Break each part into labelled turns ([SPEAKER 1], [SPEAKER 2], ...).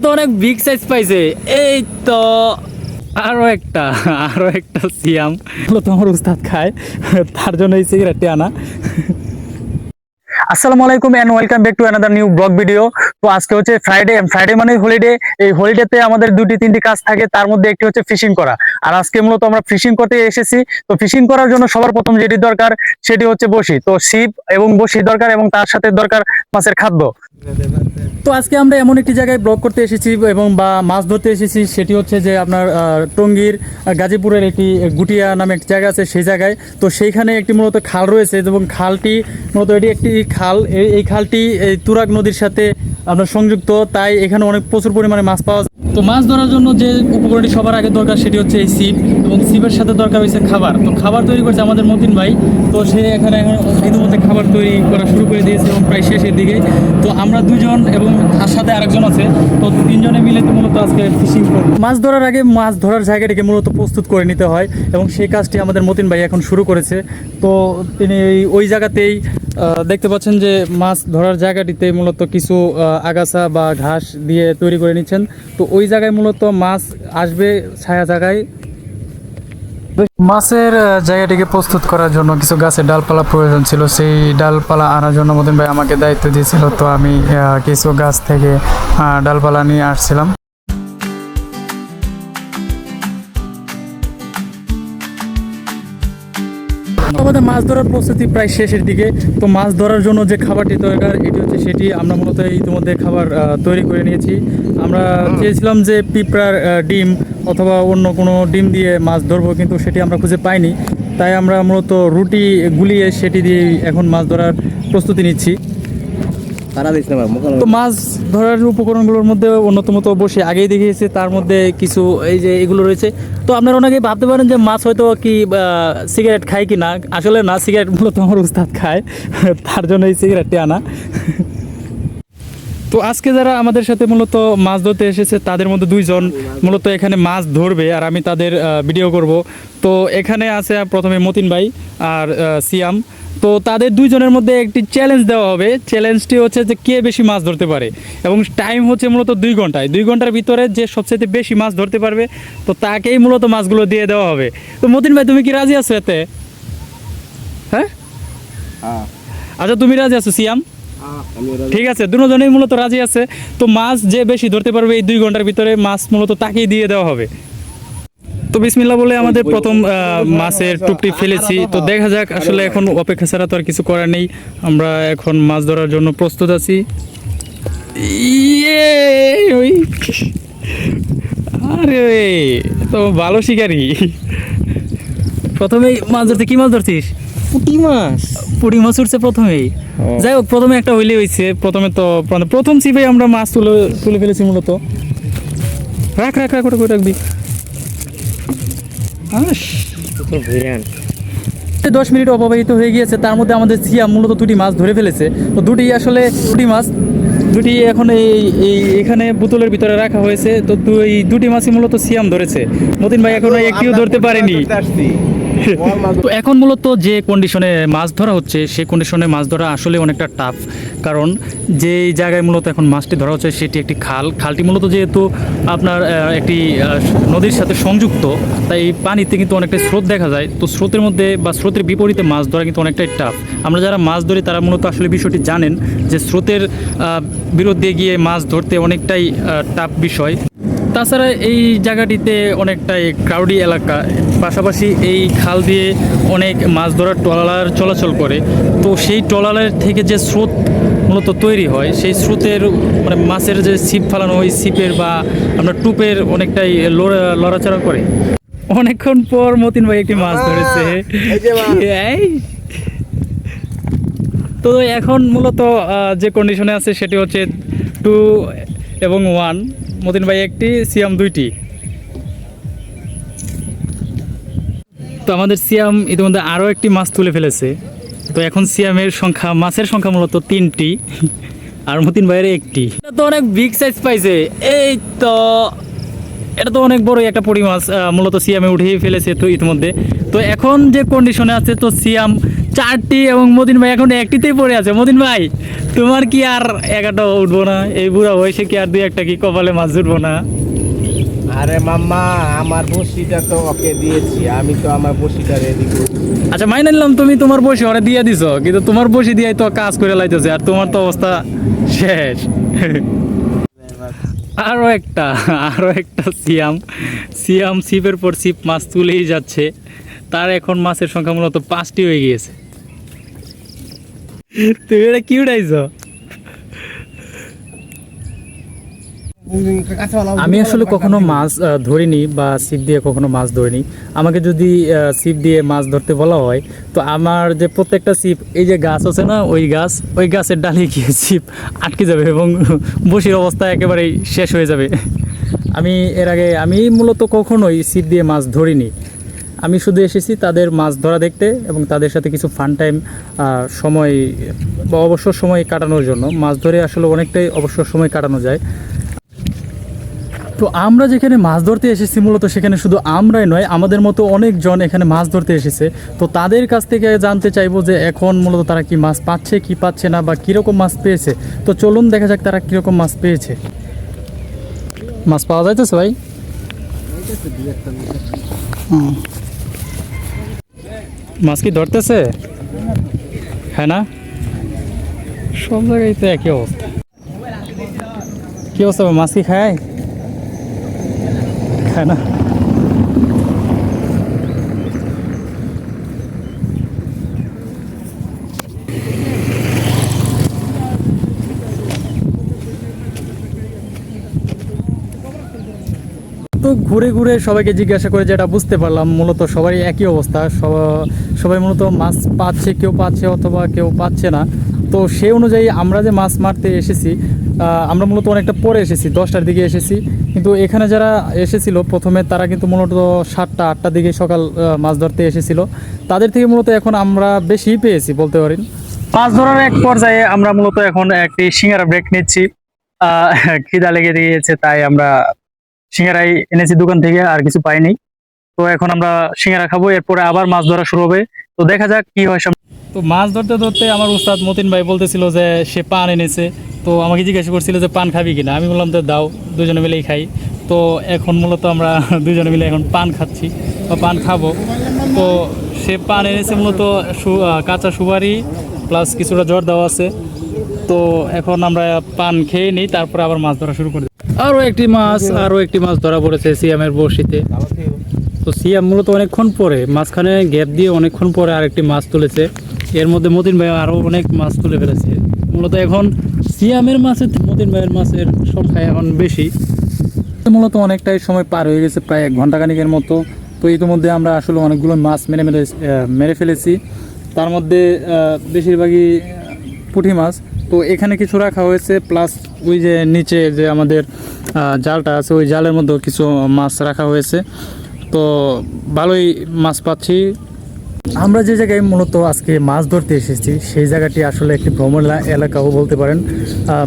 [SPEAKER 1] তো অনেক big size পাইছে। এই তো আরো একটা সিয়াম তো আমার উস্তাদ খায়, তার জন্য এই সিগারেটটি আনা। আসসালামু আলাইকুম and welcome back to another new blog video. তো আজকে হচ্ছে ফ্রাইডে মানে হলিডে। এই হলিডেতে আমাদের দুটি তিনটি কাজ থাকে, তার মধ্যে একটি হচ্ছে ফিশিং করা। আর আজকে মূলত আমরা ফিশিং করতে এসেছি। তো ফিশিং করার জন্য সবার প্রথম যেটি দরকার সেটি হচ্ছে বড়শি। তো ছিপ এবং বড়শি দরকার, এবং তার সাথে দরকার মাছের খাদ্য। তো আজকে আমরা এমন একটি জায়গায় ব্লগ করতে এসেছি এবং বা মাছ ধরতে এসেছি, সেটি হচ্ছে যে আপনার টঙ্গীর গাজীপুরের একটি গুটিয়া নামে একটি জায়গা আছে, সেই জায়গায়। তো সেইখানে একটি মূলত খাল রয়েছে, এবং খালটি মূলত এটি একটি খাল। এই খালটি এই তুরাগ নদীর সাথে আপনার সংযুক্ত, তাই এখানে অনেক প্রচুর পরিমাণে মাছ পাওয়া যায়। তো মাছ ধরার জন্য যে উপকরণটি সবার আগে দরকার সেটি হচ্ছে এই ছিপ, এবং ছিপের সাথে দরকার হয়েছে খাবার। তো খাবার তৈরি করছে আমাদের মতিন ভাই। তো সে এখানে এখন ইতিমধ্যে খাবার তৈরি করা শুরু করে দিয়েছে এবং প্রায় শেষের দিকে। তো আমরা দুজন এবং তার সাথে আরেকজন আছে, তো তিনজনে মিলে মূলত আজকে ফিশিং করব। মাছ ধরার আগে মাছ ধরার জায়গাটিকে মূলত প্রস্তুত করে নিতে হয়, এবং সেই কাজটি আমাদের মতিন ভাই এখন শুরু করেছে। তো তিনি ওই জায়গাতেই দেখতে পাচ্ছেন যে মাছ ধরার জায়গাটিতে মূলত কিছু আগাছা বা ঘাস দিয়ে তৈরি করে নিচ্ছেন। তো ওই জায়গায় মূলত মাছ আসবে ছায়া জায়গায়। মাছের জায়গাটিকে প্রস্তুত করার জন্য কিছু গাছের ডালপালা প্রয়োজন ছিল, সেই ডালপালা আনার জন্য মতিন ভাই আমাকে দায়িত্ব দিয়েছিল। তো আমি কিছু গাছ থেকে ডালপালা নিয়ে আসছিলাম। আমাদের মাছ ধরার প্রস্তুতি প্রায় শেষের দিকে। তো মাছ ধরার জন্য যে খাবারটি দরকার এটি হচ্ছে সেটি আমরা মূলত ইতিমধ্যে খাবার তৈরি করে নিয়েছি। আমরা চেয়েছিলাম যে পিঁপড়ার ডিম অথবা অন্য কোনো ডিম দিয়ে মাছ ধরবো, কিন্তু সেটি আমরা খুঁজে পাইনি। তাই আমরা মূলত রুটি গুলিয়ে সেটি দিয়ে এখন মাছ ধরার প্রস্তুতি নিচ্ছি। তো মাছ ধরার উপকরণগুলোর মধ্যে অন্যতম তো বসে আগেই দেখিয়েছে, তার মধ্যে কিছু এই যে এগুলো রয়েছে। তো আপনারা অনেকেই ভাবতে পারেন যে মাছ হয়তো কি সিগারেট খায় কি না, আসলে না, সিগারেট মূলত আমার উস্তাদ খায়, তার জন্য এই সিগারেটটি আনা। তো আজকে যারা আমাদের সাথে মূলত মাছ ধরতে এসেছে তাদের মধ্যে দুইজন মূলত এখানে মাছ ধরবে, আর আমি তাদের ভিডিও করব। তো এখানে আছে প্রথমে মতিন ভাই আর সিয়াম। তো তাদের দুইজনের মধ্যে একটি চ্যালেঞ্জ দেওয়া হবে। চ্যালেঞ্জটি হচ্ছে যে কে বেশি মাছ ধরতে পারে, এবং টাইম হচ্ছে মূলত 2 ঘন্টায়। 2 ঘন্টার ভিতরে যে সবচেয়ে বেশি মাছ ধরতে পারবে তো তাকেই মূলত মাছগুলো দিয়ে দেওয়া হবে। তো মতিন ভাই, তুমি কি রাজি আছো এতে? হ্যাঁ, আচ্ছা, তুমি রাজি আছো? সিয়াম ঠিক আছে, দুজনেই মূলত রাজি আছে। তো মাছ যে বেশি ধরতে পারবে এই 2 ঘন্টার ভিতরে মাছ মূলত তাকেই দিয়ে দেওয়া হবে। তো বিসমিল্লাহ বলে আমাদের প্রথম মাছের টুকটি ফেলেছি। তো দেখা যাক, আসলে এখন অপেক্ষা ছাড়া তো আর কিছু করার নেই। আমরা এখন মাছ ধরার জন্য প্রস্তুত আছি। আরে তো ভালো শিকারি। প্রথমেই মাছ ধরতে কি মাছ ধরছিস? পুঁটি মাছ উঠছে প্রথমেই। যাই হোক, প্রথমে একটা হইলে হয়েছে। প্রথমে তো প্রথম ছিপে আমরা মাছ তুলে ফেলেছি মূলত। রাখ করে রাখবি। 10 মিনিট অপবাহিত হয়ে গিয়েছে, তার মধ্যে আমাদের সিয়াম মূলত 2টি মাছ ধরে ফেলেছে। তো দুটি মাছ এখন এখানে বোতলের ভিতরে রাখা হয়েছে। তো এই 2টি মাছই মূলত সিয়াম ধরেছে। মতিন ভাই এখনো একটিও ধরতে পারেনি। তো এখন মূলত যে কন্ডিশনে মাছ ধরা হচ্ছে সেই কন্ডিশনে মাছ ধরা আসলে অনেকটা টাফ, কারণ যে জায়গায় মূলত এখন মাছটি ধরা হচ্ছে সেটি একটি খালটি মূলত যেহেতু আপনার একটি নদীর সাথে সংযুক্ত, তাই এই পানিতে কিন্তু অনেকটা স্রোত দেখা যায়। তো স্রোতের মধ্যে বা স্রোতের বিপরীতে মাছ ধরা কিন্তু অনেকটাই টাফ। আমরা যারা মাছ ধরি তারা মূলত আসলে বিষয়টি জানেন যে স্রোতের বিরুদ্ধে গিয়ে মাছ ধরতে অনেকটাই টাফ বিষয়। তাছাড়া এই জায়গাটিতে অনেকটাই ক্রাউডি এলাকা, পাশাপাশি এই খাল দিয়ে অনেক মাছ ধরার ট্রলার চলাচল করে। তো সেই ট্রলারের থেকে যে স্রোত মূলত তৈরি হয়, সেই স্রোতের মানে মাছের যে ছিপ ফালানো, ওই ছিপের বা আপনার টুপের অনেকটাই লড়াচড়া করে। অনেকক্ষণ পর মতিন ভাই একটি মাছ ধরেছে। তো এখন মূলত যে কন্ডিশনে আছে সেটি হচ্ছে 2 এবং 1। মতিন ভাই একটি, সিয়াম 2টি। তো আমাদের সিয়াম ইতিমধ্যে আরও একটি মাছ তুলে ফেলেছে। তো এখন সিয়ামের মাছের সংখ্যা মূলত 3টি, আর মতিন ভাইয়ের 1টি। এটা তো অনেক বিগ সাইজ পাইছে। এই তো এটা তো অনেক বড় একটা পুঁটি মাছ মূলত সিয়ামে উঠেই ফেলেছে তো ইতিমধ্যে। তো এখন যে কন্ডিশনে আছে, তো সিয়াম 4টি এবং মতিন ভাই এখন একটিতেই পড়ে আছে। মতিন ভাই তোমার কি আর একাটা উঠবো না? এই বুড়া বয়সে কি আর দুই একটা কি কপালে মাছ জুটবো না?
[SPEAKER 2] আরে মাম্মা, আমার বসিটা তো ওকে দিয়েছি, আমি তো আমার বসিটা রেডি করছি।
[SPEAKER 1] আচ্ছা মাইনে নিলাম তুমি তোমার বসি ওরা দিয়ে দিছো, কিন্তু তোমার বসি দিয়ে তো কাজ করে লাইতেছে আর তোমার তো অবস্থা শেষ। আরো একটা সিয়াম ছিপের পর ছিপ মাছ তুলেই যাচ্ছে। তার এখন মাছের সংখ্যা মূলত 5টি হয়ে গিয়েছে। তুমি এটা কি উঠাইছো? আমি আসলে কখনো মাছ ধরিনি বা ছিপ দিয়ে কখনো মাছ ধরিনি। আমাকে যদি ছিপ দিয়ে মাছ ধরতে বলা হয় তো আমার যে প্রত্যেকটা ছিপ, এই যে গাছ আছে না, ওই গাছের ডালে গিয়ে ছিপ আটকে যাবে এবং বসির অবস্থা একেবারেই শেষ হয়ে যাবে। আমি মূলত কখনোই ছিপ দিয়ে মাছ ধরিনি। আমি শুধু এসেছি তাদের মাছ ধরা দেখতে এবং তাদের সাথে কিছু ফান টাইম সময় বা অবসর সময় কাটানোর জন্য। মাছ ধরে আসলে অনেকটাই অবসর সময় কাটানো যায়। তো আমরা যেখানে মাছ ধরতে এসেছি মূলত সেখানে শুধু আমরাই নয়, আমাদের মতো অনেকজন এখানে মাছ ধরতে এসেছে। তো তাদের কাছ থেকে জানতে চাইবো যে এখন মূলত তারা কি মাছ পাচ্ছে কি পাচ্ছে না বা কীরকম মাছ পেয়েছে। তো চলুন দেখা যাক তারা কীরকম মাছ পেয়েছে। মাছ পাওয়া যাইতেছে ভাই? মাছ কি ধরতেছে? হ্যাঁ না, সব জায়গায় তো একই অবস্থা। কি অবস্থা, মাছ কি খায়? খায় না। তো ঘুরে ঘুরে সবাইকে জিজ্ঞাসা করে যেটা বুঝতে পারলাম মূলত সবারই একই অবস্থা। সবাই মূলত মাছ পাচ্ছে, কেউ পাচ্ছে অথবা কেউ পাচ্ছে না। তো সেই অনুযায়ী আমরা যে মাছ মারতে এসেছি, আমরা মূলত অনেকটা পরে এসেছি, 10টার দিকে এসেছি। কিন্তু এখানে যারা এসেছিল প্রথমে তারা কিন্তু মূলত 7টা-8টার দিকে সকাল মাছ ধরতে এসেছিল। তাদের থেকে মূলত এখন আমরা বেশি পেয়েছি বলতে পারেন। মাছ ধরার এক পর্যায়ে আমরা মূলত এখন একটি সিঙ্গারা ব্রেক নিচ্ছি। খিদা লেগে গিয়েছে তাই আমরা সিঙ্গারাই এনেছি দোকান থেকে, আর কিছু পাইনি। তো এখন আমরা সিঙ্গারা খাবো, এরপরে আবার মাছ ধরা শুরু হবে। তো দেখা যাক কি হয়। তো মাছ ধরতে ধরতে আমার উস্তাদ মতিন ভাই বলতেছিল যে সে পান এনেছে। তো আমাকে জিজ্ঞাসা করছিল যে পান খাবি কিনা। আমি বললাম তো দাও, দুজনে মিলেই খাই। তো এখন মূলত আমরা দুজনে মিলে এখন পান খাচ্ছি বা পান খাবো। তো সে পান এনেছে মূলত কাঁচা সুপারি প্লাস কিছুটা জর্দাও আছে। তো এখন আমরা পান খেয়ে নিই, তারপরে আবার মাছ ধরা শুরু করি। আরও একটি মাছ ধরা পড়েছে সিয়ামের বড়শিতে। তো সিয়াম মূলত অনেকক্ষণ পরে, মাঝখানে গ্যাপ দিয়ে অনেকক্ষণ পরে আরেকটি মাছ তুলেছে। এর মধ্যে মতিন ভাই আরও অনেক মাছ তুলে ফেলেছে। মূলত এখন সিয়ামের মাছের মতিন ভাইয়ের মাছের সংখ্যা এখন বেশি। মূলত অনেকটাই সময় পার হয়ে গেছে, প্রায় 1 ঘন্টা খানিকের মতো। তো ইতিমধ্যে আমরা আসলে অনেকগুলো মাছ মেরে ফেলেছি। তার মধ্যে বেশিরভাগই পুঁটি মাছ। তো এখানে কিছু রাখা হয়েছে, প্লাস ওই যে নিচে যে আমাদের জালটা আছে ওই জালের মধ্যেও কিছু মাছ রাখা হয়েছে। তো ভালোই মাছ পাচ্ছি। আমরা যে জায়গায় মূলত আজকে মাছ ধরতে এসেছি সেই জায়গাটি আসলে একটি ভ্রমণ এলাকাও বলতে পারেন।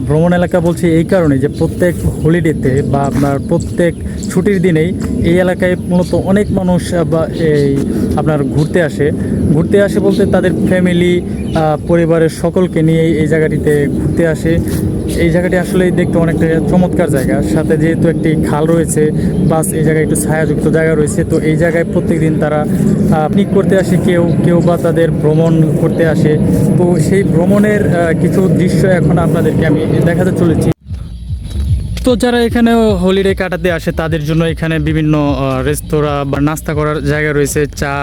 [SPEAKER 1] ভ্রমণ এলাকা বলছি এই কারণে যে প্রত্যেক হলিডেতে বা আপনার প্রত্যেক ছুটির দিনেই এই এলাকায় মূলত অনেক মানুষ বা আপনার ঘুরতে আসে বলতে তাদের ফ্যামিলি পরিবারের সকলকে নিয়ে এই জায়গাটিতে ঘুরতে আসে। এই জায়গাটি আসলে দেখতে অনেকটা চমৎকার জায়গা, সাথে যেহেতু একটি খাল রয়েছে, প্লাস এই জায়গায় একটু ছায়াযুক্ত জায়গা রয়েছে। তো এই জায়গায় প্রত্যেকদিন তারা পিকনিক করতে আসে, কেউ বা তাদের ভ্রমণ করতে আসে। তো সেই ভ্রমণের কিছু দৃশ্য এখন আপনাদেরকে আমি দেখাতে চলেছি। তো যারা এখানে হলিডে কাটাতে আসে তাদের জন্য এখানে বিভিন্ন রেস্তোরাঁ বা নাস্তা করার জায়গা রয়েছে। চা,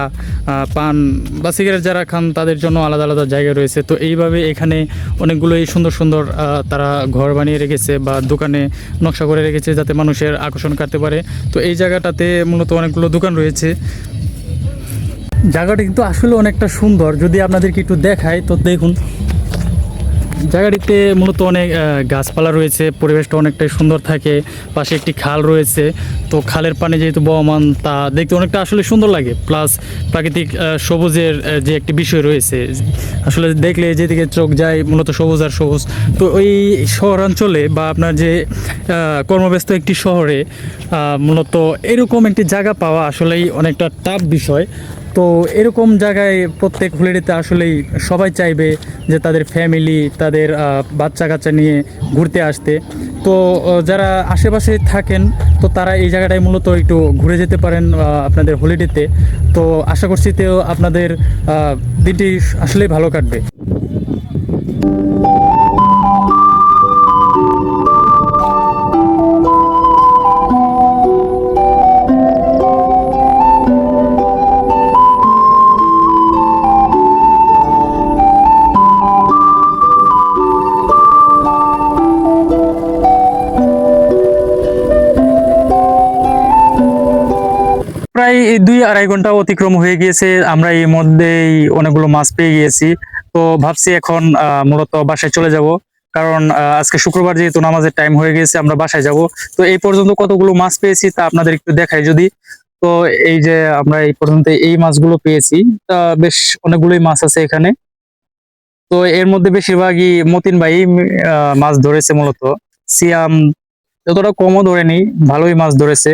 [SPEAKER 1] পান বা সিগারেট যারা খান তাদের জন্য আলাদা আলাদা জায়গা রয়েছে। তো এইভাবে এখানে অনেকগুলোই সুন্দর সুন্দর তারা ঘর বানিয়ে রেখেছে বা দোকানে নকশা করে রেখেছে যাতে মানুষের আকর্ষণ কাটতে পারে। তো এই জায়গাটাতে মূলত অনেকগুলো দোকান রয়েছে। জায়গাটা কিন্তু আসলে অনেকটা সুন্দর, যদি আপনাদেরকে একটু দেখাই তো দেখুন। জায়গাটিতে মূলত অনেক গাছপালা রয়েছে, পরিবেশটা অনেকটাই সুন্দর থাকে। পাশে একটি খাল রয়েছে। তো খালের পানি যেহেতু বহমান তা দেখতে অনেকটা আসলে সুন্দর লাগে। প্লাস প্রাকৃতিক সবুজের যে একটি বিষয় রয়েছে, আসলে দেখলে যেদিকে চোখ যায় মূলত সবুজ আর সবুজ। তো ওই শহরাঞ্চলে বা আপনার যে কর্মব্যস্ত একটি শহরে মূলত এরকম একটি জায়গা পাওয়া আসলেই অনেকটা টাফ বিষয়। তো এরকম জায়গায় প্রত্যেক হলিডেতে আসলেই সবাই চাইবে যে তাদের ফ্যামিলি, তাদের বাচ্চা কাচ্চা নিয়ে ঘুরতে আসতে। তো যারা আশেপাশে থাকেন তো তারা এই জায়গাটায় মূলত একটু ঘুরে যেতে পারেন আপনাদের হলিডেতে। তো আশা করছি তো আপনাদের দিনটি আসলেই ভালো কাটবে। প্রায় 2-2.5 ঘন্টা অতিক্রম হয়ে গিয়েছে, আমরা এই মধ্যেই অনেকগুলো মাছ পেয়ে গিয়েছি। তো ভাবছি এখন মূলত বাসায় চলে যাব, কারণ আজকে শুক্রবার যেহেতু নামাজের টাইম হয়ে গেছে, আমরা বাসায় যাব। তো এই পর্যন্ত কতগুলো মাছ পেয়েছি তা আপনাদের একটু দেখাই যদি। তো এই যে আমরা এই পর্যন্ত এই মাছগুলো পেয়েছি, তা বেশ অনেকগুলোই মাছ আছে এখানে। তো এর মধ্যে বেশিরভাগই মতিন ভাই মাছ ধরেছে মূলত। সিয়াম যতটা কমও ধরেনি, ভালোই মাছ ধরেছে।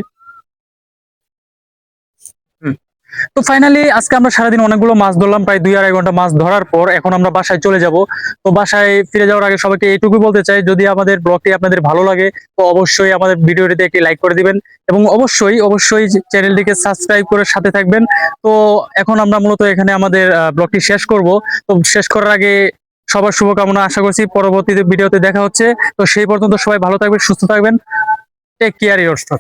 [SPEAKER 1] তো ফাইনালি আজকে আমরা সারাদিন অনেকগুলো মাছ ধরলাম, প্রায় 2-2.5 ঘন্টা মাছ ধরার পর এখন আমরা বাসায় চলে যাব। তো বাসায় ফিরে যাওয়ার আগে সবাইকে এইটুকু বলতে চাই, যদি আমাদের ব্লগটি আপনাদের ভালো লাগে তো অবশ্যই আমাদের ভিডিওটিতে একটি লাইক করে দিবেন, এবং অবশ্যই অবশ্যই চ্যানেলটিকে সাবস্ক্রাইব করে সাথে থাকবেন। তো এখন আমরা মূলত এখানে আমাদের ব্লগটি শেষ করব। তো শেষ করার আগে সবার শুভকামনা, আশা করছি পরবর্তী ভিডিওতে দেখা হচ্ছে। তো সেই পর্যন্ত সবাই ভালো থাকবেন, সুস্থ থাকবেন। Take care yourself.